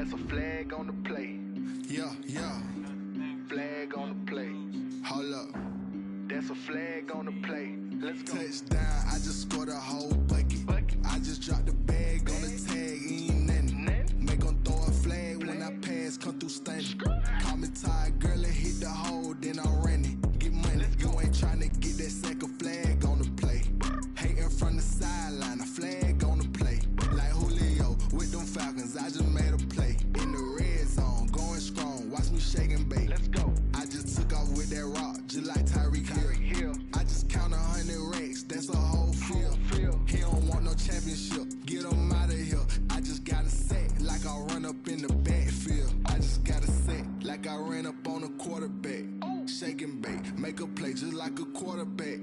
That's a flag on the play. Yeah. Flag on the play. Hold up. That's a flag on the play. Let's go. Touchdown, I just scored a whole bucket. I just dropped the bag on the tag, ain't nothing. Make 'em throw a flag when I pass, come through stunning. Call me tired, girl, and hit the hole, then I'm running. Get money, you ain't tryna get that second flag on the play. Hating from the sideline, a flag on the play. Like Julio with them Falcons, I just made a play. In the red zone, going strong, watch me shake and bake. Let's go. I just took off with that rock, just like Tyreek Hill. I just count 100 racks, that's a whole field. He don't want no championship, get him out of here. I just got a set, like I run up in the backfield. I just got a set, like I ran up on a quarterback. Shake and bake, make a play just like a quarterback.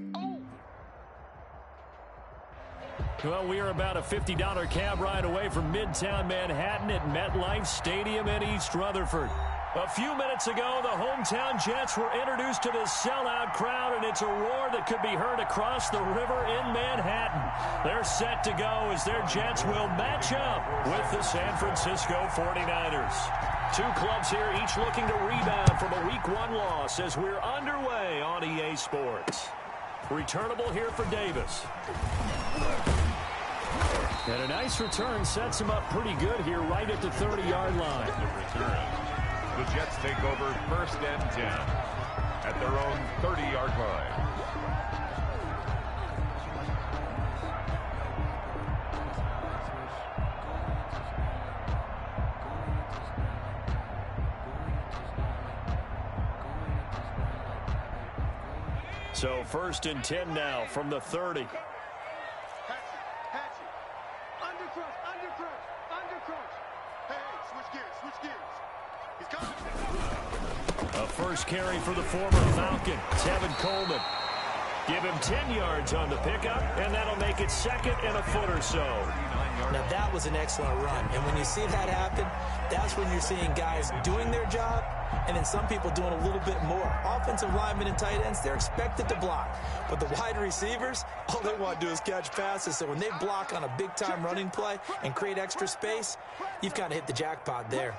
Well, we are about a $50 cab ride away from Midtown Manhattan at MetLife Stadium in East Rutherford. A few minutes ago, the hometown Jets were introduced to the sellout crowd, and it's a roar that could be heard across the river in Manhattan. They're set to go as their Jets will match up with the San Francisco 49ers. Two clubs here, each looking to rebound from a Week 1 loss as we're underway on EA Sports. Returnable here for Davis. And a nice return sets him up pretty good here right at the 30-yard line. The Jets take over 1st and 10 at their own 30-yard line. So 1st and 10 now from the 30. A first carry for the former Falcon, Tevin Coleman. Give him 10 yards on the pickup, and that'll make it 2nd and a foot or so. Now, that was an excellent run. And when you see that happen, that's when you're seeing guys doing their job and then some people doing a little bit more. Offensive linemen and tight ends, they're expected to block. But the wide receivers, all they want to do is catch passes. So when they block on a big-time running play and create extra space, you've kind of hit the jackpot there.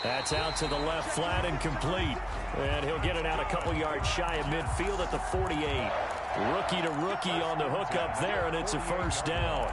That's out to the left flat and complete. And he'll get it out a couple yards shy of midfield at the 48. Rookie to rookie on the hook up there, and it's a first down.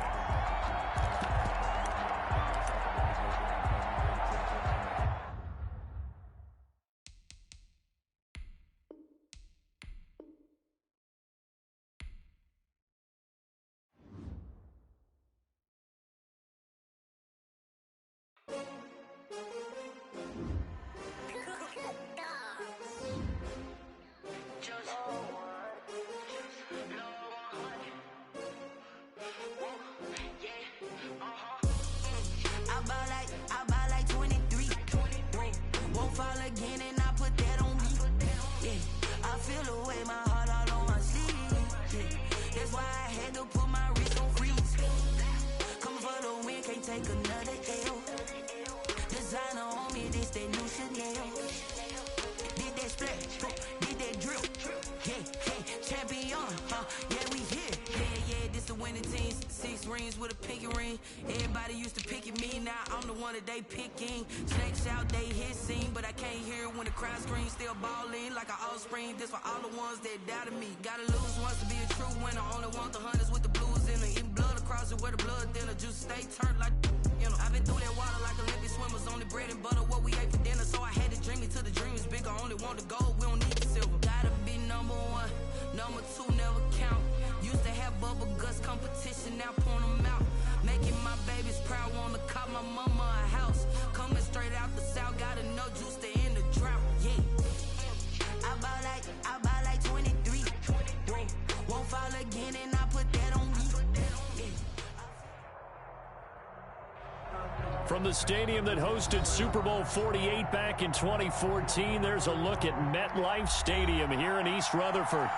From the stadium that hosted Super Bowl 48 back in 2014, there's a look at MetLife Stadium here in East Rutherford.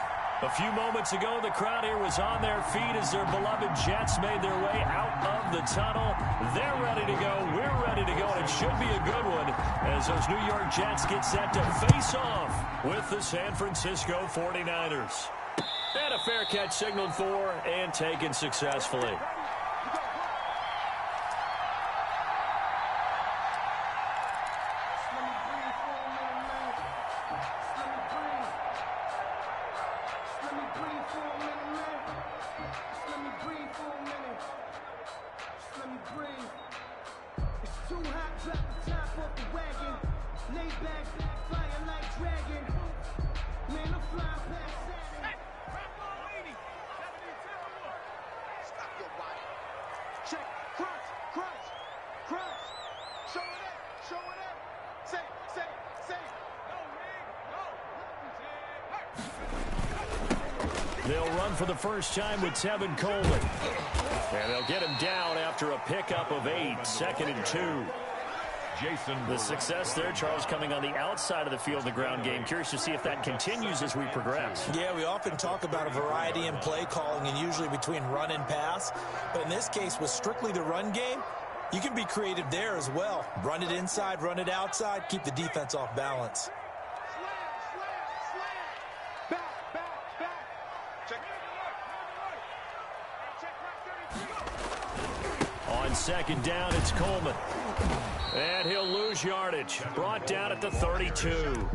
A few moments ago, the crowd here was on their feet as their beloved Jets made their way out of the tunnel. They're ready to go. We're ready to go. And it should be a good one as those New York Jets get set to face off with the San Francisco 49ers. And a fair catch signaled for and taken successfully. They'll run for the first time with Tevin Coleman. And they'll get him down after a pickup of 8, 2nd and 2. The success there, Charles, coming on the outside of the field in the ground game. Curious to see if that continues as we progress. Yeah, we often talk about a variety in play calling and usually between run and pass. But in this case, with strictly the run game, you can be creative there as well. Run it inside, run it outside, keep the defense off balance. On 2nd down, it's Coleman. And he'll lose yardage. Brought down at the 32.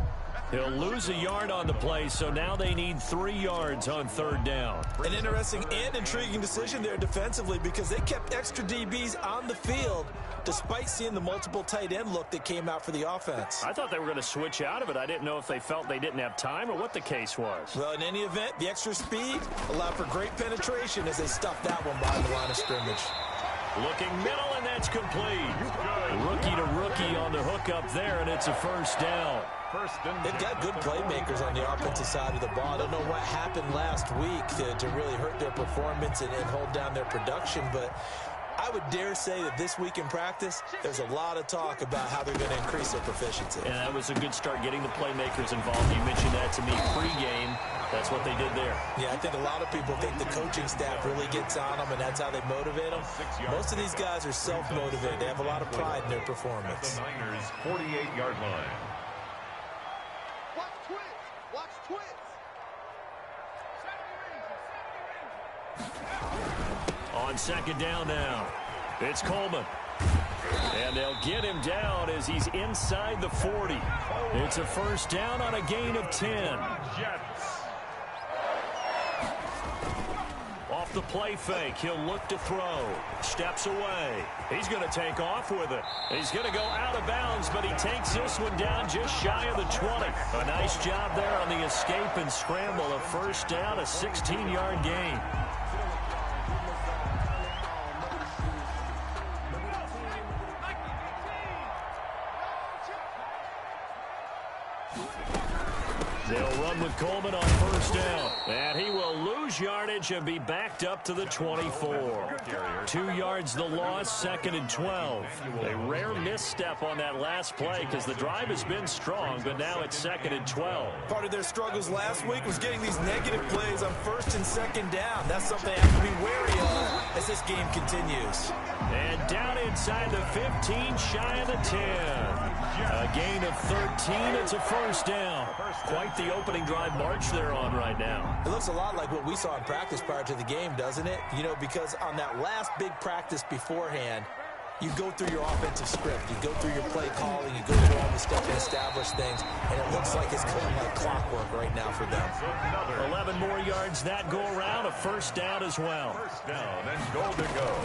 He'll lose a yard on the play, so now they need 3 yards on 3rd down. An interesting and intriguing decision there defensively because they kept extra DBs on the field despite seeing the multiple tight end look that came out for the offense. I thought they were going to switch out of it. I didn't know if they felt they didn't have time or what the case was. Well, in any event, the extra speed allowed for great penetration as they stuffed that one behind the line of scrimmage. Looking middle, and that's complete. Rookie to rookie on the hook up there, and it's a 1st down. They've got good playmakers on the offensive side of the ball. I don't know what happened last week to really hurt their performance and hold down their production, but I would dare say that this week in practice, there's a lot of talk about how they're going to increase their proficiency. And that was a good start getting the playmakers involved. You mentioned that to me pregame. That's what they did there. Yeah, I think a lot of people think the coaching staff really gets on them, and that's how they motivate them. Most of these guys are self-motivated. They have a lot of pride in their performance. The Niners' 48-yard line. Watch twins. Watch twins. On 2nd down now, it's Coleman. And they'll get him down as he's inside the 40. It's a 1st down on a gain of 10. Off the play fake, he'll look to throw. Steps away. He's going to take off with it. He's going to go out of bounds, but he takes this one down just shy of the 20. A nice job there on the escape and scramble. A 1st down, a 16-yard gain. They'll run with Coleman on 1st down. And he will lose yardage and be backed up to the 24. 2 yards the loss, 2nd and 12. A rare misstep on that last play because the drive has been strong, but now it's 2nd and 12. Part of their struggles last week was getting these negative plays on 1st and 2nd down. That's something they have to be wary of as this game continues. And down inside the 15, shy of the 10. A gain of 13. It's a 1st down. Quite the opening drive march they're on right now. It looks a lot like what we saw in practice prior to the game, doesn't it? You know, because on that last big practice beforehand, you go through your offensive script, you go through your play calling, you go through all the stuff and establish things, and it looks like it's going like clockwork right now for them. 11 more yards that go around, a 1st down as well. 1st down and goal to go.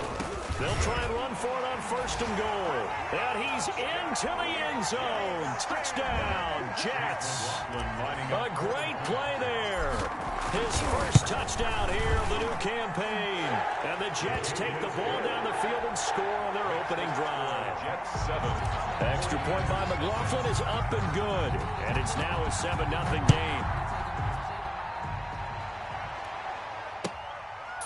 They'll try and run for it on 1st and goal. And he's into the end zone. Touchdown, Jets. A great play there. His 1st touchdown here of the new campaign. And the Jets take the ball down the field and score on their opening drive. Jets 7. Extra point by McLaughlin is up and good. And it's now a 7-0 game.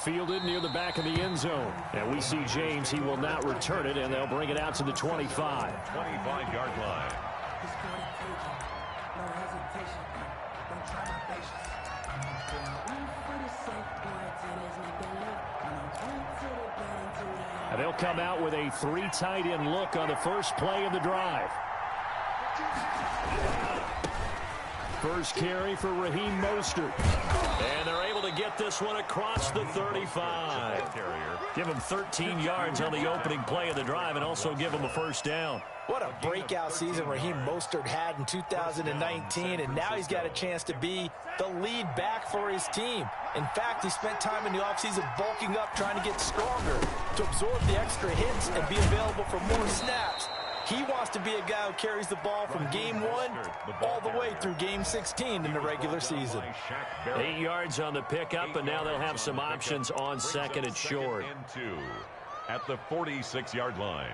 Fielded near the back of the end zone. And we see James. He will not return it, and they'll bring it out to the 25. 25-yard line. And they'll come out with a 3 tight end look on the first play of the drive. First carry for Raheem Mostert. And they're able to get this one across the 35. Give him 13 yards on the opening play of the drive and also give him a 1st down. What a breakout season Raheem Mostert had in 2019, and now he's got a chance to be the lead back for his team. In fact, he spent time in the offseason bulking up, trying to get stronger, to absorb the extra hits and be available for more snaps. He wants to be a guy who carries the ball from game 1 all the way through game 16 in the regular season. 8 yards on the pickup, and now they'll have some options on second and short. At the 46-yard line.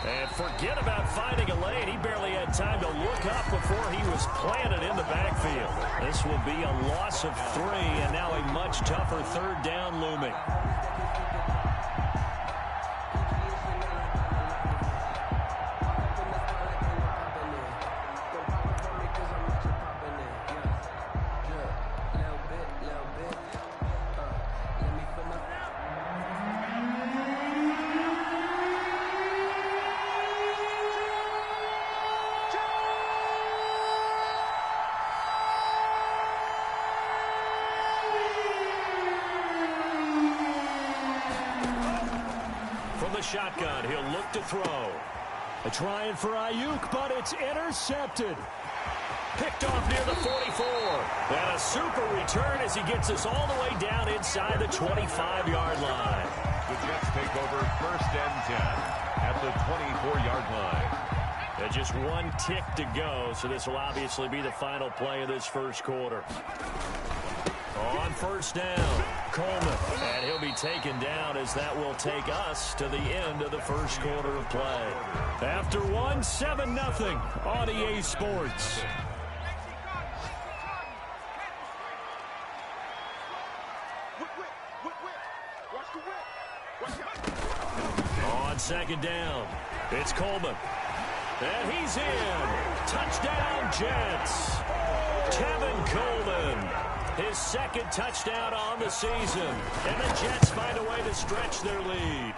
And forget about finding a lane. He barely had time to look up before he was planted in the backfield. This will be a loss of 3, and now a much tougher third down looming. Shotgun, he'll look to throw. A trying for Ayuk, but it's intercepted. Picked off near the 44. And a super return as he gets us all the way down inside the 25-yard line. The Jets take over 1st and 10 at the 24-yard line. And just 1 tick to go, so this will obviously be the final play of this first quarter. On 1st down, Coleman, and he'll be taken down as that will take us to the end of the first quarter of play. After 1, 7-0 on EA Sports. On 2nd down, it's Coleman. And he's in. Touchdown, Jets. Tevin Coleman. His 2nd touchdown on the season. And the Jets find a way to stretch their lead.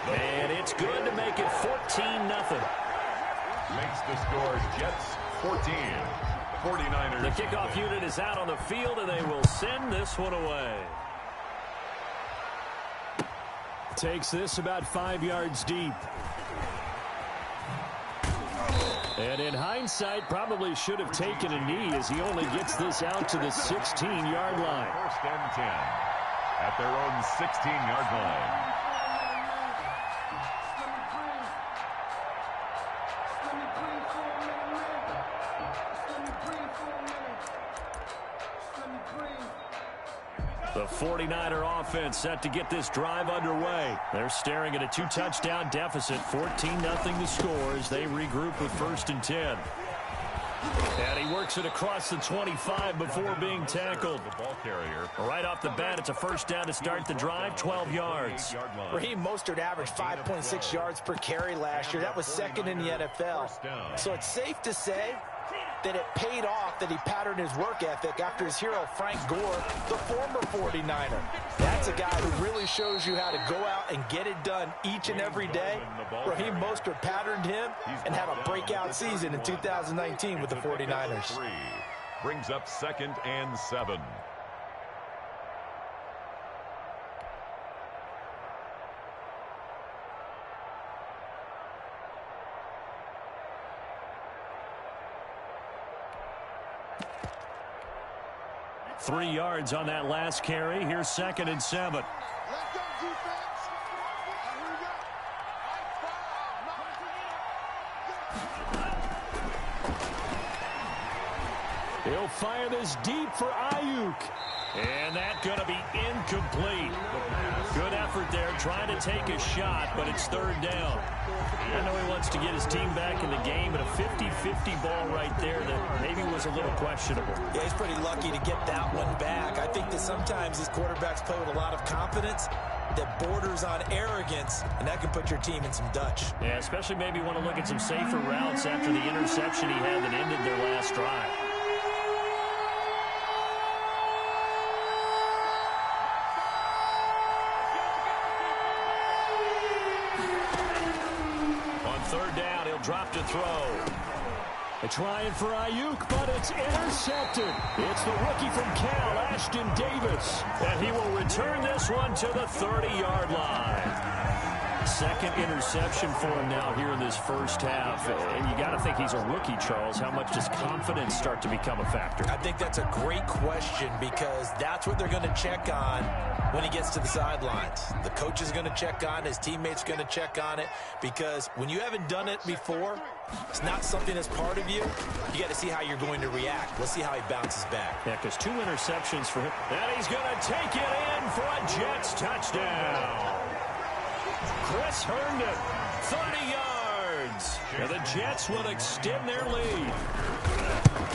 And it's good to make it 14-0. Makes the scores Jets 14. 49ers. The kickoff unit is out on the field, and they will send this one away. Takes this about 5 yards deep. And in hindsight, probably should have taken a knee as he only gets this out to the 16-yard line. 1st and 10 at their own 16-yard line. The 49er offense set to get this drive underway. They're staring at a 2-touchdown deficit, 14-0 the score as they regroup with 1st and 10. And he works it across the 25 before being tackled. The ball carrier. Right off the bat, it's a 1st down to start the drive, 12 yards. Raheem Mostert averaged 5.6 yards per carry last year. That was 2nd in the NFL. So it's safe to say that it paid off that he patterned his work ethic after his hero Frank Gore, the former 49er. That's a guy who really shows you how to go out and get it done each and every day. Raheem Mostert patterned him and had a breakout season in 2019 with the 49ers. Brings up 2nd and 7. Three yards on that last carry. Here's 2nd and 7. Let's go, defense. Here we go. He'll fire this deep for Ayuk. And that's going to be incomplete. Good effort there, trying to take a shot, but it's 3rd down. I know he wants to get his team back in the game, but a 50-50 ball right there that maybe was a little questionable. Yeah, he's pretty lucky to get that one back. I think that sometimes these quarterbacks play with a lot of confidence that borders on arrogance, and that can put your team in some Dutch. Yeah, especially maybe want to look at some safer routes after the interception he had that ended their last drive. On 3rd down, he'll drop to throw. They're trying for Ayuk, but it's intercepted. It's the rookie from Cal, Ashton Davis. And he will return this one to the 30-yard line. Second interception for him now here in this first half. And you got to think he's a rookie, Charles. How much does confidence start to become a factor? I think that's a great question because that's what they're going to check on when he gets to the sidelines. The coach is going to check on it. His teammates are going to check on it because when you haven't done it before, it's not something that's part of you. You got to see how you're going to react. Let's see how he bounces back. Yeah, because 2 interceptions for him. And he's going to take it in for a Jets touchdown. Chris Herndon, 30 yards. And the Jets will extend their lead.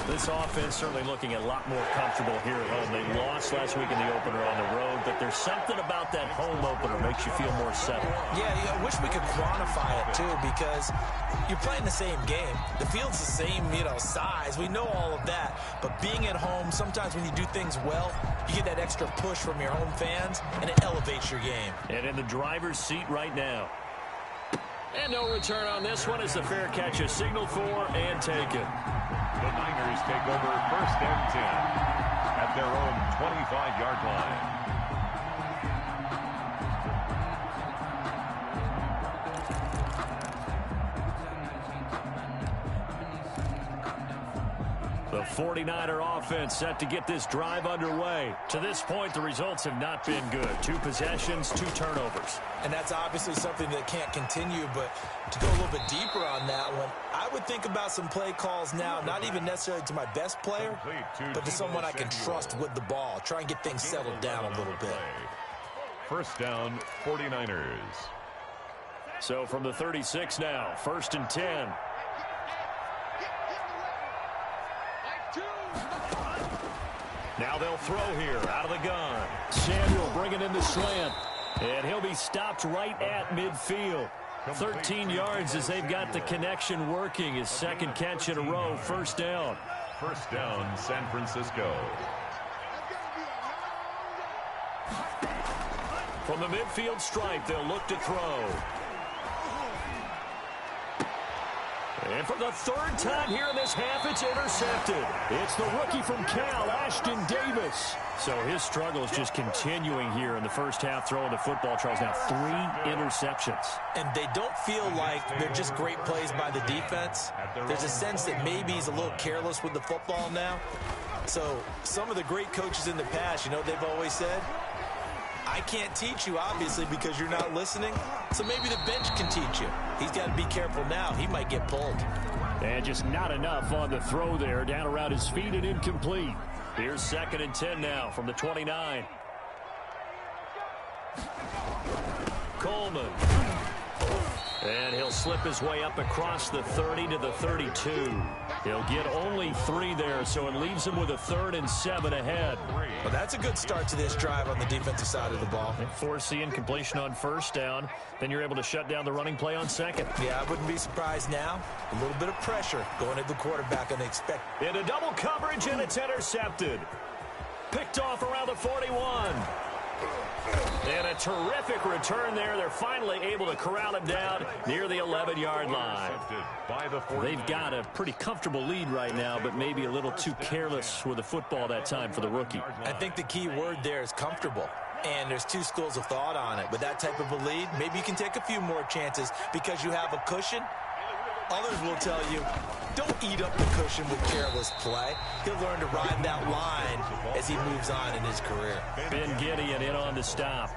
This offense certainly looking a lot more comfortable here at home. They lost last week in the opener on the road, but there's something about that home opener makes you feel more settled. Yeah, I wish we could quantify it, too, because you're playing the same game. The field's the same, size. We know all of that. But being at home, sometimes when you do things well, you get that extra push from your home fans, and it elevates your game. And in the driver's seat right now. And no return on this one as the fair catch is signaled for and taken. The Niners take over 1st and 10 at their own 25-yard line. The 49er offense set to get this drive underway. To this point, the results have not been good. 2 possessions, 2 turnovers. And that's obviously something that can't continue, but to go a little bit deeper on that one, I would think about some play calls now, not even necessarily to my best player, but to someone I can trust with the ball. Try and get things settled down a little bit. 1st down, 49ers. So from the 36 now, 1st and 10. Now they'll throw here out of the gun. Samuel bringing in the slant. And he'll be stopped right at midfield. 13 yards as they've got the connection working. His second catch in a row, 1st down. 1st down, San Francisco. From the midfield stripe, they'll look to throw. And for the 3rd time here in this half, it's intercepted. It's the rookie from Cal, Ashton Davis. So his struggle is just continuing here in the first half, throwing the football. Charles, now 3 interceptions. And they don't feel like they're just great plays by the defense. There's a sense that maybe he's a little careless with the football now. So some of the great coaches in the past, they've always said, I can't teach you, obviously, because you're not listening. So maybe the bench can teach you. He's got to be careful now. He might get pulled. And just not enough on the throw there. Down around his feet and incomplete. Here's 2nd and 10 now from the 29. Coleman. And he'll slip his way up across the 30 to the 32. He'll get only 3 there, so it leaves him with a 3rd and 7 ahead. Well, that's a good start to this drive on the defensive side of the ball. Force the incompletion on 1st down. Then you're able to shut down the running play on 2nd. Yeah, I wouldn't be surprised now. A little bit of pressure going at the quarterback, and they expect. Into double coverage, and it's intercepted. Picked off around the 41. And a terrific return there. They're finally able to corral him down near the 11-yard line. They've got a pretty comfortable lead right now, but maybe a little too careless with the football that time for the rookie. I think the key word there is comfortable. And there's 2 schools of thought on it. With that type of a lead, maybe you can take a few more chances because you have a cushion. Others will tell you, don't eat up the cushion with careless play. He'll learn to ride that line as he moves on in his career. Ben Gideon in on the stop.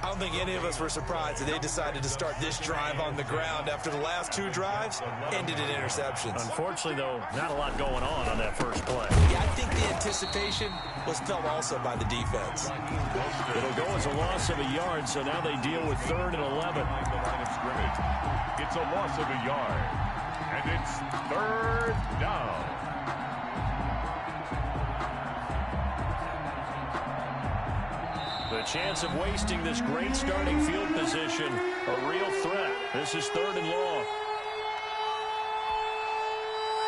I don't think any of us were surprised that they decided to start this drive on the ground after the last 2 drives ended in interceptions. Unfortunately, though, not a lot going on that first play. Yeah, I think the anticipation was felt also by the defense. It'll go as a loss of a yard, so now they deal with 3rd and 11. It's a loss of a yard, and it's 3rd down. The chance of wasting this great starting field position, a real threat. This is 3rd and long.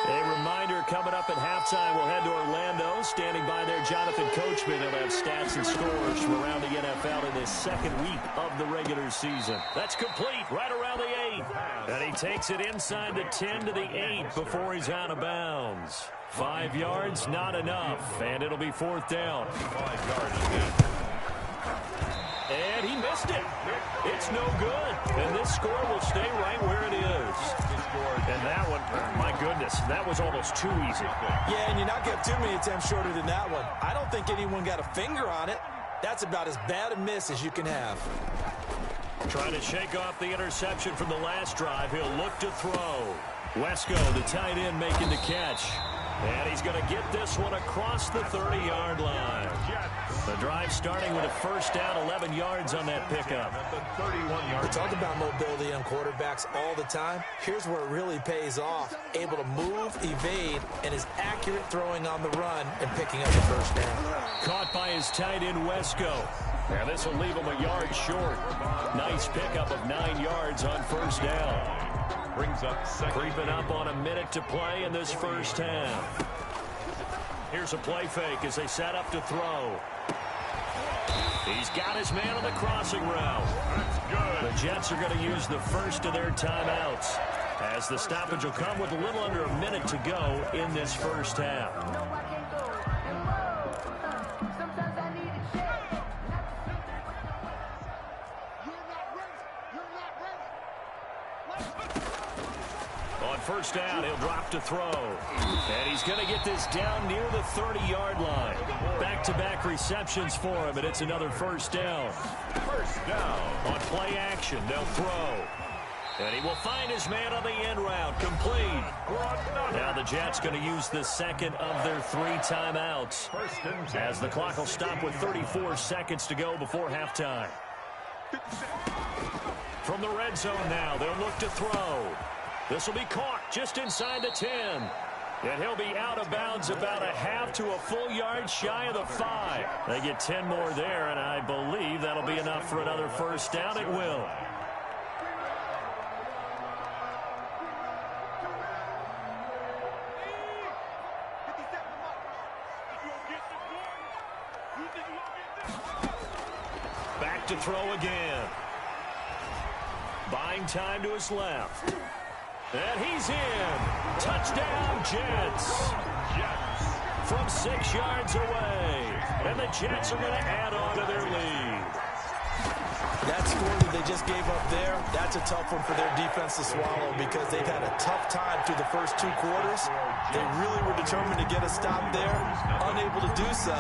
A reminder coming up at halftime, we'll head to Orlando. Standing by there, Jonathan Coachman. He'll have stats and scores from around the NFL in this second week of the regular season. That's complete right around the 8. And he takes it inside the 10 to the 8 before he's out of bounds. 5 yards, not enough. And it'll be 4th down. 5 yards. And he missed it. It's no good. And this score will stay right where it is. And that one, my goodness, that was almost too easy. Yeah, and you're not getting too many attempts shorter than that one. I don't think anyone got a finger on it. That's about as bad a miss as you can have. Trying to shake off the interception from the last drive. He'll look to throw. Wesco, the tight end, making the catch. And he's going to get this one across the 30-yard line. The drive starting with a first down, 11 yards on that pickup. We talk about mobility on quarterbacks all the time. Here's where it really pays off. Able to move, evade, and is accurate throwing on the run and picking up the first down. Caught by his tight end, Wesco. And this will leave him a yard short. Nice pickup of 9 yards on first down. Brings up second. Creeping up on a minute to play in this first half. Here's a play fake as they set up to throw. He's got his man on the crossing route. That's good. The Jets are going to use the first of their timeouts, as the stoppage will come with a little under a minute to go in this first half. First down, he'll drop to throw. And he's going to get this down near the 30-yard line. Back-to-back receptions for him, and it's another first down. First down. On play action, they'll throw. And he will find his man on the end route, complete. Now the Jets going to use the second of their 3 timeouts, as the clock will stop with 34 seconds to go before halftime. From the red zone now, they'll look to throw. This will be caught just inside the 10. And he'll be out of bounds about a half to a full yard shy of the 5. They get 10 more there, and I believe that'll be enough for another first down. It will. Back to throw again. Buying time to his left. And he's in. Touchdown, Jets. From 6 yards away. And the Jets are going to add on to their lead. That score that they just gave up there, that's a tough one for their defense to swallow, because they've had a tough time through the first 2 quarters. They really were determined to get a stop there. Unable to do so,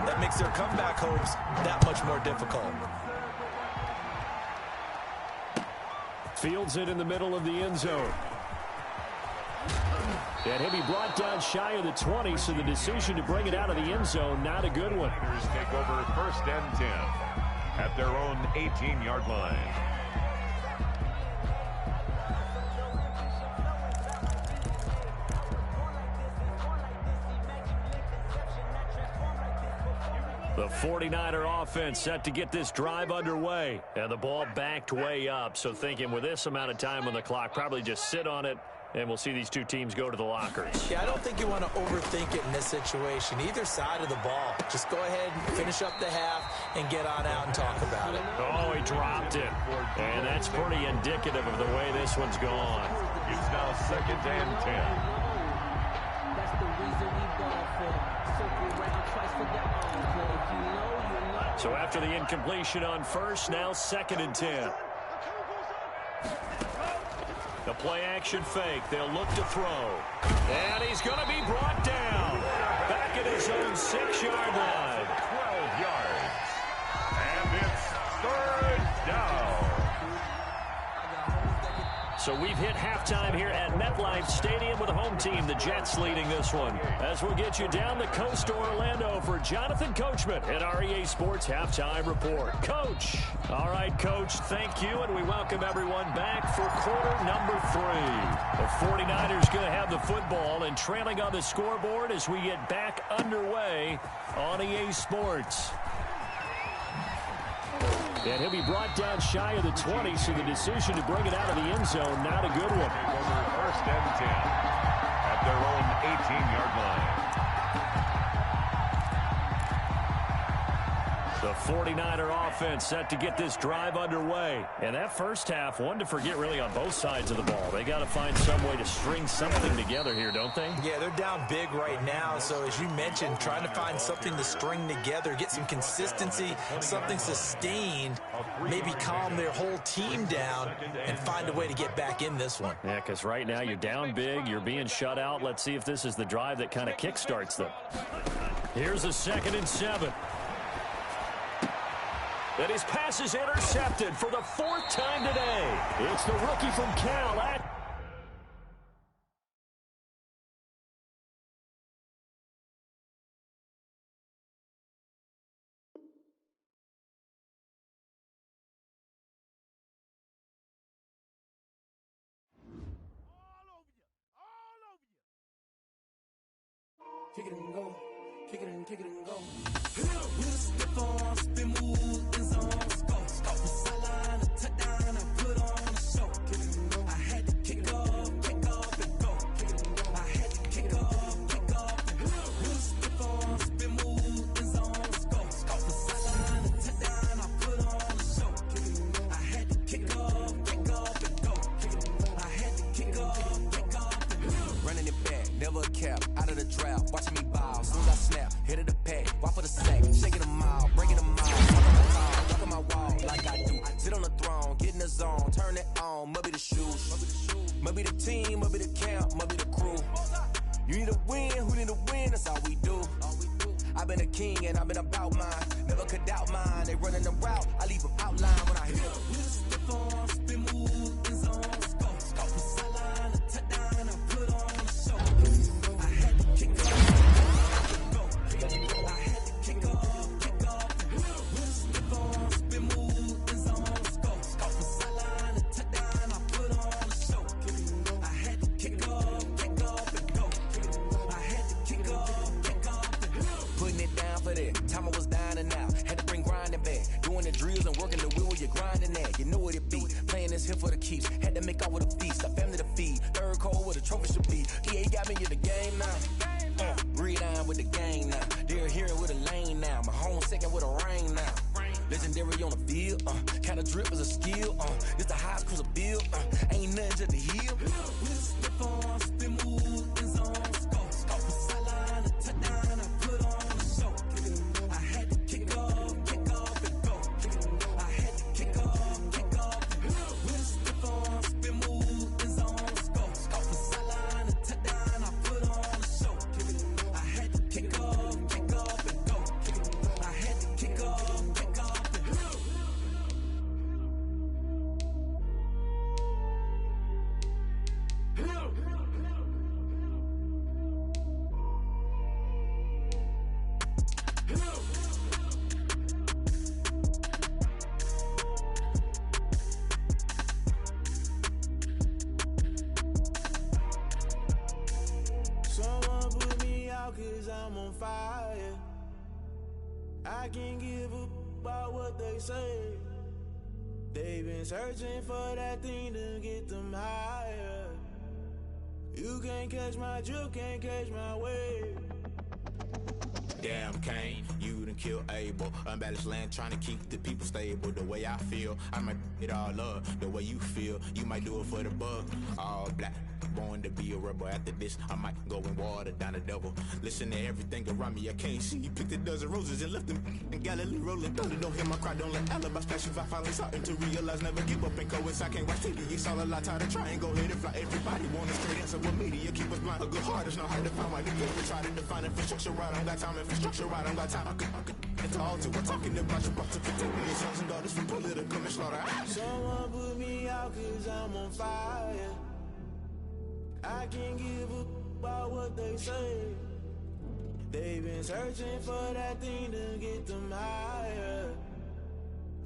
that makes their comeback hopes that much more difficult. Fields it in the middle of the end zone. And he'll be brought down shy of the 20, so the decision to bring it out of the end zone, not a good one. Take over first and 10 at their own 18-yard line. The 49er offense set to get this drive underway. And the ball backed way up, so thinking with this amount of time on the clock, probably just sit on it, and we'll see these 2 teams go to the lockers. Yeah, I don't think you want to overthink it in this situation. Either side of the ball. Just go ahead and finish up the half and get on out and talk about it. Oh, he dropped it. And that's pretty indicative of the way this one's gone. It's now second and 10. That's the reason we ball for them. Circle around twice for the encore. If you know, you know. So after the incompletion on first, now second and 10. The play action fake. They'll look to throw. And he's going to be brought down. Back at his own 6-yard line. 12 yards. And it's third down. So we've hit halftime here at MetLife Stadium with the home team, the Jets, leading this one. As we'll get you down the coast to Orlando for Jonathan Coachman at our EA Sports Halftime Report. Coach. All right, Coach, thank you, and we welcome everyone back for quarter number 3. The 49ers going to have the football and trailing on the scoreboard as we get back underway on EA Sports. And he'll be brought down shy of the 20, so the decision to bring it out of the end zone, not a good one. First and 10 at at their own 18-yard line. The 49er offense set to get this drive underway. And that first half, one to forget really on both sides of the ball. They got to find some way to string something together here, don't they? Yeah, they're down big right now. So as you mentioned, trying to find something to string together, get some consistency, something sustained, maybe calm their whole team down and find a way to get back in this one. Yeah, because right now you're down big, you're being shut out. Let's see if this is the drive that kind of kickstarts them. Here's a 2nd and 7. And his pass is intercepted for the 4th time today. It's the rookie from Cal at kick it and go, kick it and go. With a stiff arm, spin move, in zone, go. Off the sideline, a touchdown, I put on a show. Kick it and go. I had to kick off and go. Kick it and go. I had to kick off and go. With a stiff arm, spin move, in zone, go. Off the sideline, a touchdown, I put on a show. Kick it and go. I had to kick off and go. Kick it and go. I had to kick off and go. Running it back, never a cap, out of the draft, watching me ball, soon as I snap, hit of the pack, walk for the sack, shaking them all, breaking them all, walk on my wall like I do, sit on the throne, get in the zone, turn it on, must be the shoes, must be the team, must be the camp, must be the crew, you need a win, who need a win, that's all we do, I've been a king and I've been about mine, never could doubt mine, they running the route, I leave them outline when I hit them. With a stiff arm, spin move, in zone, go. Off the sideline, a touchdown, I put on a show. I had to kick off, go. I had to kick off. With a stiff arm, spin move, in zone, go. Off the sideline, a touchdown, I put on a show. I had to kick off and go. I had to kick off. Putting it down for that. Time I was down and out. Had to bring grinding back. Doing the drills and working the wheel, you're grinding that. You know what it be. Playing this here for the keeps. Had to make out with a feast. A family to feed. Third cold where the trophy should be. EA got me in the game now. Breed on with the game now. They're here with a lane now. My home second with a rain now. Legendary on the field. Kind of drip is a skill. It's the highest cruiser bill. Ain't nothing to the heel. With a stiff arm, spin move, in zone, go. Off the sideline, a touchdown, I put on a show. I had to kick off and go. I had to kick off. With a stiff arm, spin move, in zone, go. Off the sideline, a touchdown, I put on a show. I had to kick off and go. I had to kick off and go. Someone put me out 'cause I'm on fire. I can't give up about what they say. They've been searching for that thing to get them higher. You can't catch my drift, can't catch my wave. Damn Kane, you done kill Abel. Unbalanced land trying to keep the people stable. The way I feel, I might it all up. The way you feel, you might do it for the bug. All black, born to be a rebel. After this, I might go and water down the devil. Listen to everything around me, I can't see. You picked a dozen roses and left them in Galilee rolling thunder. Don't hear my cry, don't let alibi splash. If I finally starting to realize, never give up and coincide. Can't watch TV, it's all a lot. Tired of trying, go ahead and fly. Everybody want a straight answer with media, keep us blind. A good heart is not hard to find. Why the people try to define infrastructure right? I don't got time, infrastructure right, I don't got time. It's all to we're talking about your about to protect your sons and daughters from political manslaughter. Someone put me out 'cause I'm on fire. I can't give up about what they say. They've been searching for that thing to get them higher.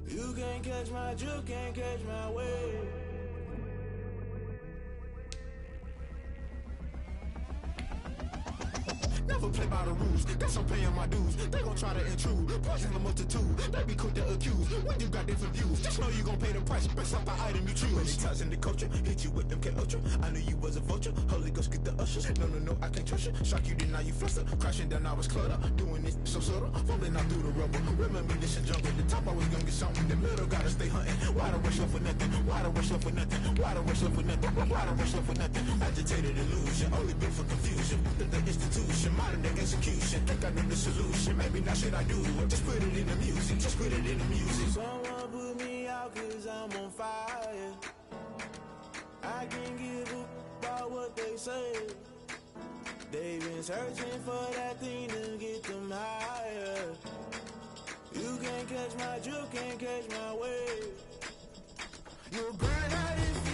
You can't catch my drift, can't catch my wave. Never play by the rules, guess I'm paying my dues. They gon' try to intrude, poison the multitude. They be quick to accuse, when you got different views. Just know you gon' pay the price, best up the item you choose. Many times in the culture, hit you with them K Ultra. I knew you was a vulture, Holy Ghost get the usher. precious. No, I can't trust you. Shock you, then now you fluster. Crashing down, I was cluttered. Doing this so subtle. Falling out through the rubble. Remember this and jump at the top, I was gonna get something. The middle gotta stay hunting. Why the rush up for nothing? Why the rush up for nothing? Why the rush up for nothing? Why the rush up for nothing? Agitated illusion, only built for confusion. The institution, modern day execution. Think I know the solution. Maybe now should I do it? Just put it in the music. Just put it in the music. Someone put me out 'cause I'm on fire. I can't give a about what they say. They've been searching for that thing to get them higher. You can't catch my drift, can't catch my wave. You're good at it.